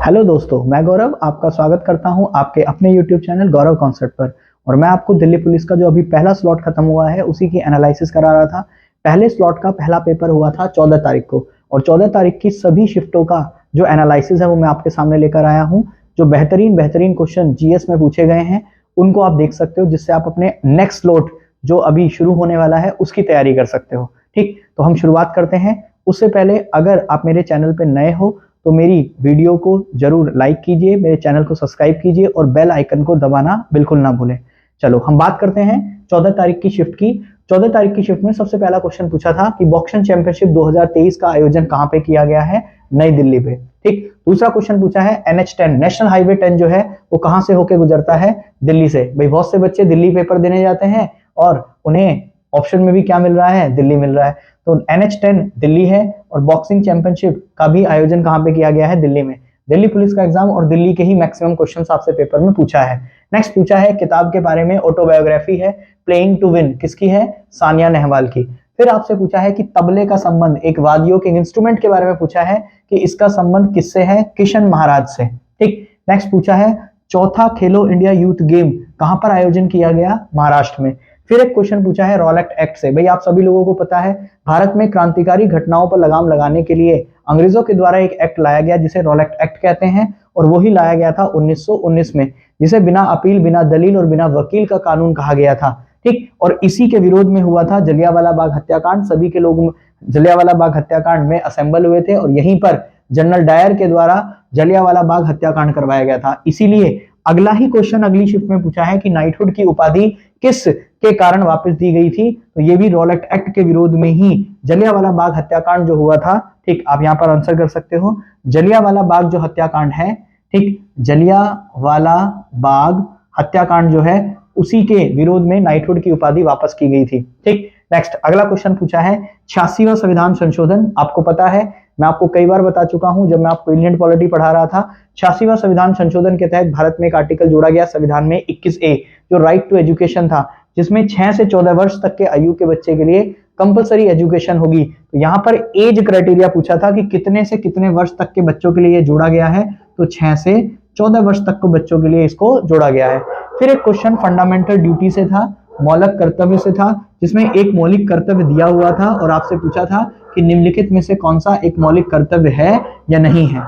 Hello दोस्तों, मैं गौरव आपका स्वागत करता हूं आपके अपने यूट्यूब चैनल गौरव कॉन्सेप्ट पर। और मैं आपको दिल्ली पुलिस का जो अभी पहला स्लॉट खत्म हुआ है उसी की एनालिसिस करा रहा था। पहले स्लॉट का पहला पेपर हुआ था 14 तारीख को, और 14 तारीख की सभी शिफ्टों का जो एनालिसिस है वो मैं आपके सामने लेकर आया हूँ। जो बेहतरीन बेहतरीन क्वेश्चन जीएस में पूछे गए हैं उनको आप देख सकते हो, जिससे आप अपने नेक्स्ट स्लॉट जो अभी शुरू होने वाला है उसकी तैयारी कर सकते हो। ठीक, तो हम शुरुआत करते हैं। उससे पहले अगर आप मेरे चैनल पर नए हो तो मेरी वीडियो को जरूर लाइक कीजिए, मेरे चैनल को सब्सक्राइब कीजिए और बेल आइकन को दबाना बिल्कुल ना भूलें। चलो हम बात करते हैं 14 तारीख की शिफ्ट की। 14 तारीख की शिफ्ट में सबसे पहला क्वेश्चन पूछा था कि बॉक्सिंग चैंपियनशिप 2023 का आयोजन कहां पे किया गया है? नई दिल्ली पे। ठीक, दूसरा क्वेश्चन पूछा है NH10 नेशनल हाईवे 10 जो है वो कहां से होकर गुजरता है? दिल्ली से। भाई बहुत से बच्चे दिल्ली पेपर देने जाते हैं और उन्हें ऑप्शन में भी क्या मिल रहा है? दिल्ली मिल रहा है। तो NH10 दिल्ली है, और बॉक्सिंग चैंपियनशिप का भी आयोजन कहां पे किया गया है? दिल्ली में। दिल्ली पुलिस का एग्जाम और दिल्ली के ही मैक्सिमम क्वेश्चंस आपसे पेपर में पूछा है। नेक्स्ट पूछा है किताब के बारे में, ऑटोबायोग्राफी है प्लेइंग टू विन, किसकी है? सानिया नेहवाल की। फिर आपसे पूछा है कि तबले का संबंध, एक वाद्यों के इंस्ट्रूमेंट के बारे में पूछा है कि इसका संबंध किससे है? किशन महाराज से। ठीक, नेक्स्ट पूछा है चौथा खेलो इंडिया यूथ गेम कहां पर आयोजन किया गया? महाराष्ट्र में। फिर एक क्वेश्चन पूछा है रॉलेट एक्ट से। भाई आप सभी लोगों को पता है भारत में क्रांतिकारी घटनाओं पर लगाम लगाने के लिए अंग्रेजों के द्वारा एक एक्ट लाया गया जिसे रॉलेट एक्ट कहते हैं, और वही लाया गया था 1919 में, जिसे बिना अपील, बिना दलील और बिना वकील का कानून कहा गया था। ठीक, और इसी के विरोध में हुआ था जलियांवाला बाग हत्याकांड। सभी के लोग जलियांवाला बाग हत्याकांड में असेंबल हुए थे और यहीं पर जनरल डायर के द्वारा जलियांवाला बाग हत्याकांड करवाया गया था। इसीलिए अगला ही क्वेश्चन अगली शिफ्ट में पूछा है कि नाइटहुड की उपाधि किस के कारण वापस दी गई थी? तो ये भी रॉलेट एक्ट के विरोध में ही जलियांवाला बाग हत्याकांड जो हुआ था। ठीक, आप यहां पर आंसर कर सकते हो। जलियांवाला बाग जो हत्याकांड है, ठीक, जलियांवाला बाग हत्याकांड जो है उसी के विरोध में नाइटहुड की उपाधि वापस की गई थी। ठीक, नेक्स्ट अगला क्वेश्चन पूछा है 86वां संविधान संशोधन। आपको पता है, मैं आपको कई बार बता चुका हूं जब मैं आपको इंडियन पॉलिटी पढ़ा रहा था। 86वां संविधान संशोधन के तहत भारत में एक आर्टिकल जोड़ा गया संविधान में 21A, जो राइट टू एजुकेशन था, जिसमें 6 से 14 वर्ष तक के आयु के बच्चे के लिए कंपलसरी एजुकेशन होगी। तो यहाँ पर एज क्राइटेरिया पूछा था कि कितने से कितने वर्ष तक के बच्चों के लिए ये जोड़ा गया है, तो 6 से 14 वर्ष तक के बच्चों के लिए इसको जोड़ा गया है। फिर एक क्वेश्चन फंडामेंटल ड्यूटी से था, मौलिक कर्तव्य से था, जिसमें एक मौलिक कर्तव्य दिया हुआ था और आपसे पूछा था कि निम्नलिखित में से कौन सा एक मौलिक कर्तव्य है या नहीं है।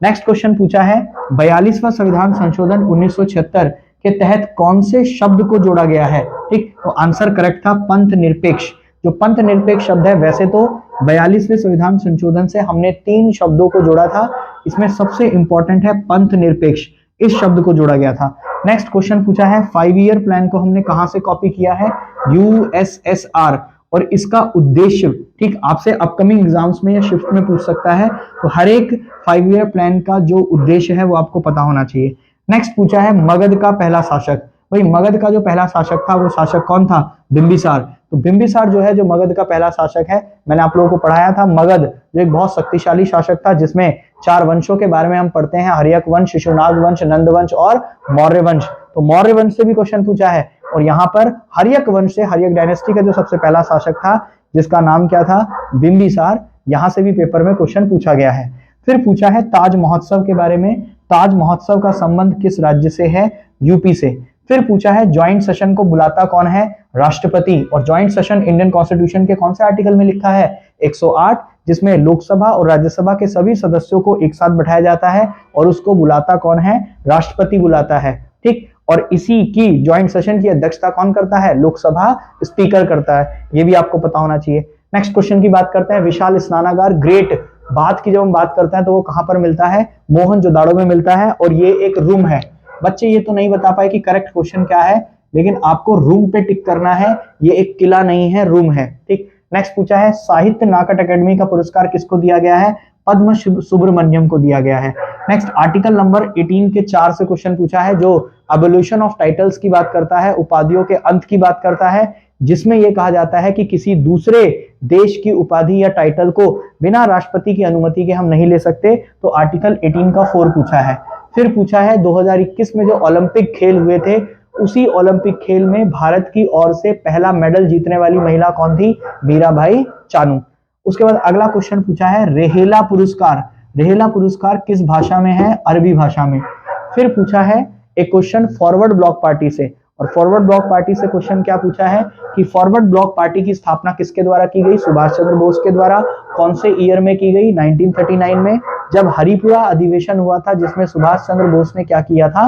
नेक्स्ट क्वेश्चन पूछा है 42वां संविधान संशोधन 1976 के तहत कौन से शब्द को जोड़ा गया है? ठीक, तो आंसर करेक्ट था पंथ निरपेक्ष। जो पंथ निरपेक्ष शब्द है, वैसे तो 42वें संविधान संशोधन से हमने 3 शब्दों को जोड़ा था, इसमें सबसे इंपॉर्टेंट है पंथ निरपेक्ष, इस शब्द को जोड़ा गया था। नेक्स्ट क्वेश्चन पूछा है 5 ईयर प्लान को हमने कहां से कॉपी किया है? USSR, और इसका उद्देश्य, ठीक, आपसे अपकमिंग एग्जाम्स में या शिफ्ट में पूछ सकता है, तो हर एक 5 ईयर प्लान का जो उद्देश्य है वो आपको पता होना चाहिए। नेक्स्ट पूछा है मगध का पहला शासक। भाई मगध का जो पहला शासक था वो शासक कौन था? बिंबिसार। तो बिंबिसार जो है जो मगध का पहला शासक है, मैंने आप लोगों को पढ़ाया था, मगध जो एक बहुत शक्तिशाली शासक था, जिसमें 4 वंशों के बारे में हम पढ़ते हैं, हर्यक वंश, शिशुनाग वंश, नंद वंश और मौर्य वंश। तो मौर्य वंश से भी क्वेश्चन पूछा है, और यहाँ पर हर्यक वंश से, हर्यक डायनेस्टी का जो सबसे पहला शासक था जिसका नाम क्या था? बिंबिसार, यहां से भी पेपर में क्वेश्चन पूछा गया है। फिर पूछा है ताज महोत्सव के बारे में। ताज महोत्सव का संबंध किस राज्य से है? यूपी से। फिर पूछा है ज्वाइंट सेशन को बुलाता कौन है? राष्ट्रपति। और ज्वाइंट सेशन इंडियन कॉन्स्टिट्यूशन के कौन से आर्टिकल में लिखा है? 108, जिसमें लोकसभा और राज्यसभा के सभी सदस्यों को एक साथ बैठाया जाता है और उसको बुलाता कौन है? राष्ट्रपति बुलाता है। ठीक, और इसी की ज्वाइंट सेशन की अध्यक्षता कौन करता है? लोकसभा स्पीकर करता है, ये भी आपको पता होना चाहिए। नेक्स्ट क्वेश्चन की बात करते हैं विशाल स्नानागार, ग्रेट बाथ की जब हम बात करते हैं तो वो कहां पर मिलता है? मोहनजोदाड़ो में मिलता है, और ये एक रूम है। बच्चे ये तो नहीं बता पाए कि करेक्ट क्वेश्चन क्या है, लेकिन आपको रूम पे टिक करना है, ये एक किला नहीं है, रूम है। ठीक, नेक्स्ट पूछा है साहित्य नाटक अकेडमी का पुरस्कार किसको दिया गया है? पद्म सुब्रमण्यम को दिया गया है। नेक्स्ट आर्टिकल नंबर 18 के 4 से क्वेश्चन पूछा है, जो एबोल्यूशन ऑफ टाइटल्स की बात करता है, उपाधियों के अंत की बात करता है, जिसमें यह कहा जाता है कि किसी दूसरे देश की उपाधि या टाइटल को बिना राष्ट्रपति की अनुमति के हम नहीं ले सकते, तो आर्टिकल 18 का 4 पूछा है। फिर पूछा है 2021 में जो ओलंपिक खेल हुए थे, उसी ओलंपिक खेल में भारत की ओर से पहला मेडल जीतने वाली महिला कौन थी? मीराबाई चानू। उसके बाद अगला क्वेश्चन पूछा है रेहेला पुरस्कार रेहला पुरस्कार किस भाषा में है? अरबी भाषा में। फिर पूछा है एक क्वेश्चन फॉरवर्ड ब्लॉक पार्टी से, और फॉरवर्ड ब्लॉक पार्टी से क्वेश्चन क्या पूछा है कि फॉरवर्ड ब्लॉक पार्टी की स्थापना किसके द्वारा की गई? सुभाष चंद्र बोस के द्वारा। कौन से ईयर में की गई? 1939 में, जब हरिपुरा अधिवेशन हुआ था, जिसमें सुभाष चंद्र बोस ने क्या किया था?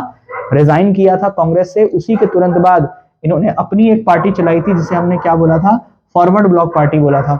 रिजाइन किया था कांग्रेस से। उसी के तुरंत बाद इन्होंने अपनी एक पार्टी चलाई थी जिसे हमने क्या बोला था? फॉरवर्ड ब्लॉक पार्टी बोला था।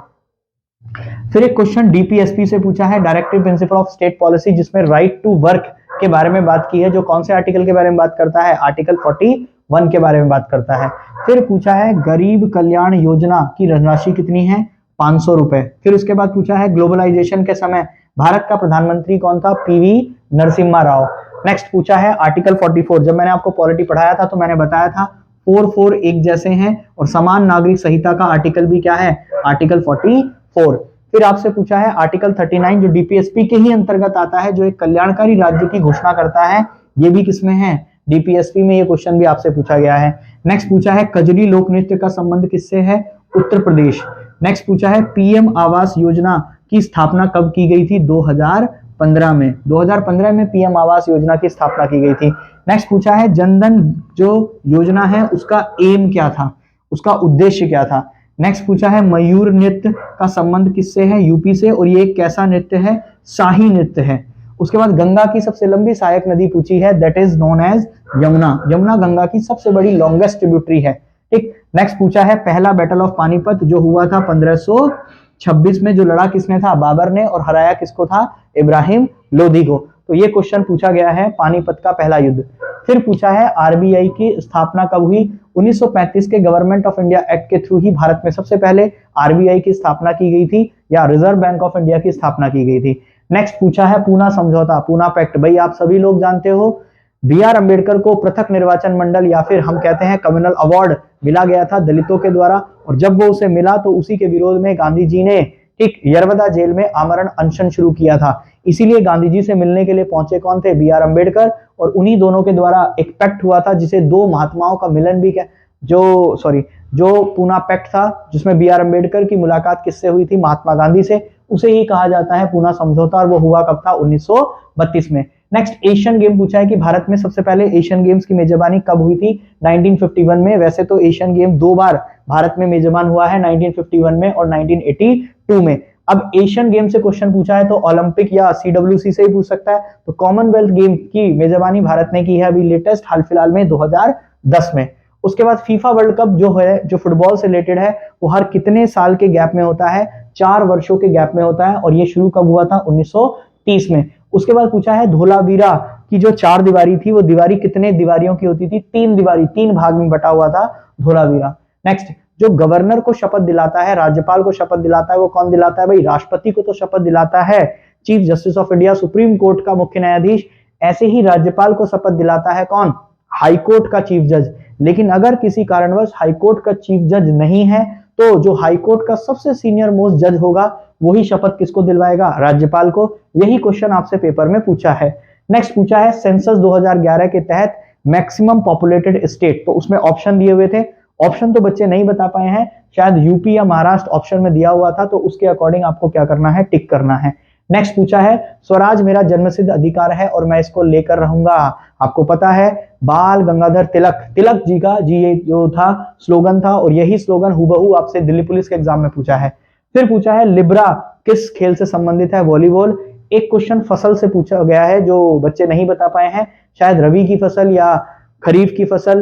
फिर एक क्वेश्चन डीपीएसपी से पूछा है, directive principle of state policy, जिसमें राइट टू वर्क के बारे में बात की है, जो कौन से आर्टिकल के बारे में बात करता है? आर्टिकल 41 के बारे में बात करता है। फिर पूछा है गरीब कल्याण योजना की धनराशि कितनी है? 500 रुपए। फिर उसके बाद पूछा है ग्लोबलाइजेशन के समय भारत का प्रधानमंत्री कौन था? पीवी नरसिम्हा राव। नेक्स्ट पूछा है आर्टिकल 44। जब मैंने आपको पॉलिटी पढ़ाया था तो मैंने बताया था 4 एक जैसे हैं, और समान नागरिक संहिता का आर्टिकल भी क्या है? आर्टिकल 44। फिर आपसे पूछा है आर्टिकल 39, जो डीपीएसपी के ही अंतर्गत आता है, जो एक कल्याणकारी राज्य की घोषणा करता है। ये भी किसमें है? डीपीएसपी में। ये क्वेश्चन भी आपसे पूछा गया है। नेक्स्ट पूछा है कजरी लोक नृत्य का संबंध किससे है? उत्तर प्रदेश। नेक्स्ट पूछा है पीएम आवास योजना की स्थापना कब की गई थी? 2015 में। 2015 में पीएम आवास योजना की स्थापना की गई थी। नेक्स्ट पूछा है जनधन जो योजना है उसका एम क्या था? उसका उद्देश्य क्या था? नेक्स्ट पूछा है मयूर नृत्य का संबंध किससे है? यूपी से, और ये एक कैसा नृत्य है? शाही नृत्य है। उसके बाद गंगा की सबसे लंबी सहायक नदी पूछी है, that is known as Yamuna. Yamuna Ganga की सबसे बड़ी लॉन्गेस्ट ट्रिब्यूटरी है। ठीक। नेक्स्ट पूछा है पहला बैटल ऑफ पानीपत जो हुआ था 1526 में, जो लड़ा किसने था? बाबर ने, और हराया किसको था? इब्राहिम लोधी को। तो ये क्वेश्चन पूछा गया है पानीपत का पहला युद्ध। फिर पूछा है आरबीआई की स्थापना कब हुई? 1935 के गवर्नमेंट ऑफ इंडिया एक्ट के थ्रू ही भारत में सबसे पहले आरबीआई की स्थापना की गई थी, या रिजर्व बैंक ऑफ इंडिया की स्थापना की गई थी। नेक्स्ट पूछा है पूना समझौता, पूना पैक्ट। भाई आप सभी लोग जानते हो बी आर अम्बेडकर को पृथक निर्वाचन मंडल, या फिर हम कहते हैं कम्युनल अवार्ड मिला गया था दलितों के द्वारा, और जब वो उसे मिला तो उसी के विरोध में गांधी जी ने ठीक यरवदा जेल में आमरण अनशन शुरू किया था। इसीलिए गांधी जी से मिलने के लिए पहुंचे कौन थे? B R Ambedkar. और उन्हीं दोनों के द्वारा एक पैक्ट हुआ था जिसे दो महात्माओं का मिलन भी क्या जो पूना पैक्ट था, जिसमें बी आर अम्बेडकर की मुलाकात किससे हुई थी? महात्मा गांधी से। उसे ही कहा जाता है पूना समझौता, और वो हुआ कब था? 1932 में। नेक्स्ट एशियन गेम पूछा है कि भारत में सबसे पहले एशियन गेम्स की मेजबानी कब हुई थी? 1951 में। वैसे तो एशियन गेम 2 बार भारत में मेजबान हुआ है, 1951 में और 1982 में। अब एशियन गेम से क्वेश्चन पूछा है तो ओलंपिक या सीडब्ल्यूसी से ही पूछ सकता है। तो कॉमनवेल्थ गेम की मेजबानी भारत ने की है अभी लेटेस्ट हाल फिलहाल में 2010 में। उसके बाद फीफा वर्ल्ड कप जो है, जो फुटबॉल से रिलेटेड है, वो हर कितने साल के गैप में होता है? 4 वर्षों के गैप में होता है, और ये शुरू कब हुआ था? 1930 में। उसके बाद पूछा है धोलावीरा की जो 4 दीवारी थी, वो दीवारी कितने दीवारियों की होती थी? 3 दीवारी, 3 भाग में बटा हुआ था धोलावीरा। नेक्स्ट, जो गवर्नर को शपथ दिलाता है, राज्यपाल को शपथ दिलाता है, वो कौन दिलाता है? भाई राष्ट्रपति को तो शपथ दिलाता है chief justice of India, supreme court का मुख्य न्यायाधीश। ऐसे ही राज्यपाल को शपथ दिलाता है कौन? हाई कोर्ट का चीफ जज। लेकिन अगर किसी कारणवश हाई कोर्ट का चीफ जज नहीं है, तो जो हाई कोर्ट का सबसे सीनियर मोस्ट जज होगा वही शपथ किसको दिलवाएगा? राज्यपाल को। यही क्वेश्चन आपसे पेपर में पूछा है। नेक्स्ट पूछा है सेंसस 2011 के तहत मैक्सिमम पॉपुलेटेड स्टेट, तो उसमें ऑप्शन दिए हुए थे। ऑप्शन तो बच्चे नहीं बता पाए हैं, शायद यूपी या महाराष्ट्र ऑप्शन में दिया हुआ था, तो उसके अकॉर्डिंग आपको क्या करना है? टिक करना है। नेक्स्ट पूछा है स्वराज मेरा जन्मसिद्ध अधिकार है और मैं इसको लेकर रहूंगा। आपको पता है बाल गंगाधर तिलक जी का ये जो था स्लोगन था, और यही स्लोगन हूबहू आपसे दिल्ली पुलिस के एग्जाम में पूछा है। फिर पूछा है लिब्रा किस खेल से संबंधित है? वॉलीबॉल। एक क्वेश्चन फसल से पूछा गया है जो बच्चे नहीं बता पाए हैं, शायद रबी की फसल या खरीफ की फसल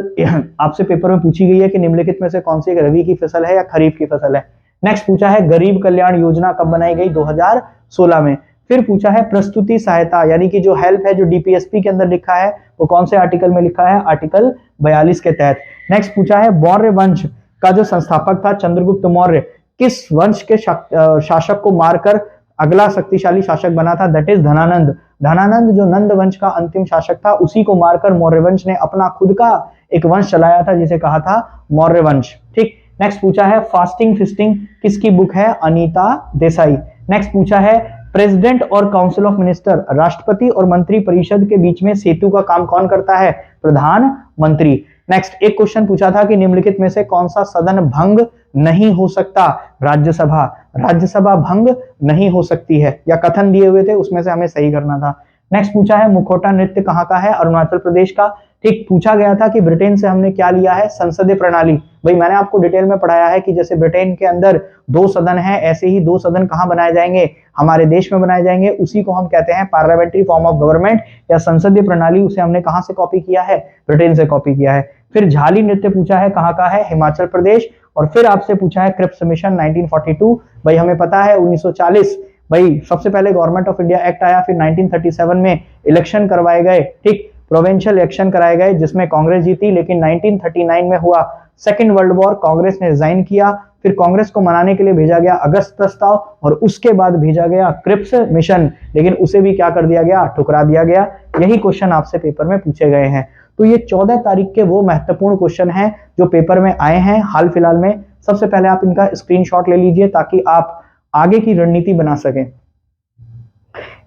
आपसे पेपर में पूछी गई है कि निम्नलिखित में से कौन सी एक रबी की फसल है या खरीफ की फसल है। नेक्स्ट पूछा है गरीब कल्याण योजना कब बनाई गई? 2016 में। फिर पूछा है प्रस्तुति सहायता यानी कि जो हेल्प है, जो डीपीएसपी के अंदर लिखा है, वो कौन से आर्टिकल में लिखा है? आर्टिकल 42 के तहत। नेक्स्ट पूछा है मौर्य वंश का जो संस्थापक था चंद्रगुप्त मौर्य, किस वंश के शासक को मारकर अगला शक्तिशाली शासक बना था? That is Dhanananda. धनानंद जो नंद वंश का अंतिम शासक था, उसी को मारकर मौर्य वंश ने अपना खुद का एक वंश चलाया था जिसे कहा था मौर्य वंश। ठीक। नेक्स्ट पूछा है फास्टिंग फिस्टिंग किसकी बुक है? अनीता देसाई। नेक्स्ट पूछा है प्रेसिडेंट और काउंसिल ऑफ मिनिस्टर, राष्ट्रपति और मंत्री परिषद के बीच में सेतु का काम कौन करता है? प्रधानमंत्री। नेक्स्ट एक क्वेश्चन पूछा था कि निम्नलिखित में से कौन सा सदन भंग नहीं हो सकता? राज्यसभा। राज्यसभा भंग नहीं हो सकती है, या कथन दिए हुए थे उसमें से हमें सही करना था। नेक्स्ट पूछा है मुखौटा नृत्य कहाँ का है, अरुणाचल प्रदेश का। ठीक, पूछा गया था कि ब्रिटेन से हमने क्या लिया है, संसदीय प्रणाली। भाई मैंने आपको डिटेल में पढ़ाया है कि जैसे ब्रिटेन के अंदर 2 सदन है, ऐसे ही 2 सदन कहाँ बनाए जाएंगे, हमारे देश में बनाए जाएंगे। उसी को हम कहते हैं पार्लियामेंट्री फॉर्म ऑफ गवर्नमेंट या संसदीय प्रणाली। उसे हमने कहां से कॉपी किया है, ब्रिटेन से कॉपी किया है। फिर झाली नृत्य पूछा है कहाँ का है, हिमाचल प्रदेश। और फिर आपसे पूछा है क्रिप्स मिशन 1942। भाई हमें पता है 1940 भाई सबसे पहले गवर्नमेंट ऑफ इंडिया एक्ट आया, फिर 1937 में इलेक्शन करवाए गए, ठीक, प्रोविंशियल इलेक्शन कराए गए जिसमें कांग्रेस जीती। लेकिन 1939 में हुआ सेकेंड वर्ल्ड वॉर, कांग्रेस ने रिजाइन किया। फिर कांग्रेस को मनाने के लिए भेजा गया अगस्त प्रस्ताव, और उसके बाद भेजा गया क्रिप्स मिशन, लेकिन उसे भी क्या कर दिया गया, ठुकरा दिया गया। यही क्वेश्चन आपसे पेपर में पूछे गए हैं। तो ये 14 तारीख के वो महत्वपूर्ण क्वेश्चन हैं जो पेपर में आए हैं हाल फिलहाल में। सबसे पहले आप इनका स्क्रीनशॉट ले लीजिए ताकि आप आगे की रणनीति बना सकें।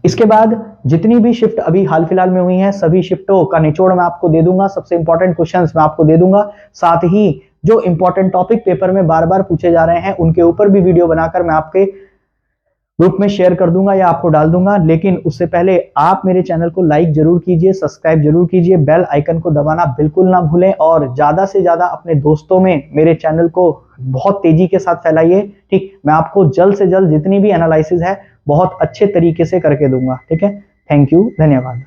इसके बाद जितनी भी शिफ्ट अभी हाल फिलहाल में हुई हैं, सभी शिफ्टों का निचोड़ मैं आपको दे दूंगा, सबसे इंपॉर्टेंट क्वेश्चंस मैं आपको दे दूंगा। साथ ही जो इंपॉर्टेंट टॉपिक पेपर में बार बार पूछे जा रहे हैं उनके ऊपर भी वीडियो बनाकर मैं आपके ग्रुप में शेयर कर दूंगा या आपको डाल दूंगा। लेकिन उससे पहले आप मेरे चैनल को लाइक जरूर कीजिए, सब्सक्राइब जरूर कीजिए, बेल आइकन को दबाना बिल्कुल ना भूलें, और ज्यादा से ज्यादा अपने दोस्तों में मेरे चैनल को बहुत तेजी के साथ फैलाइए। ठीक, मैं आपको जल्द से जल्द जितनी भी एनालिसिस है बहुत अच्छे तरीके से करके दूंगा। ठीक है, थैंक यू, धन्यवाद।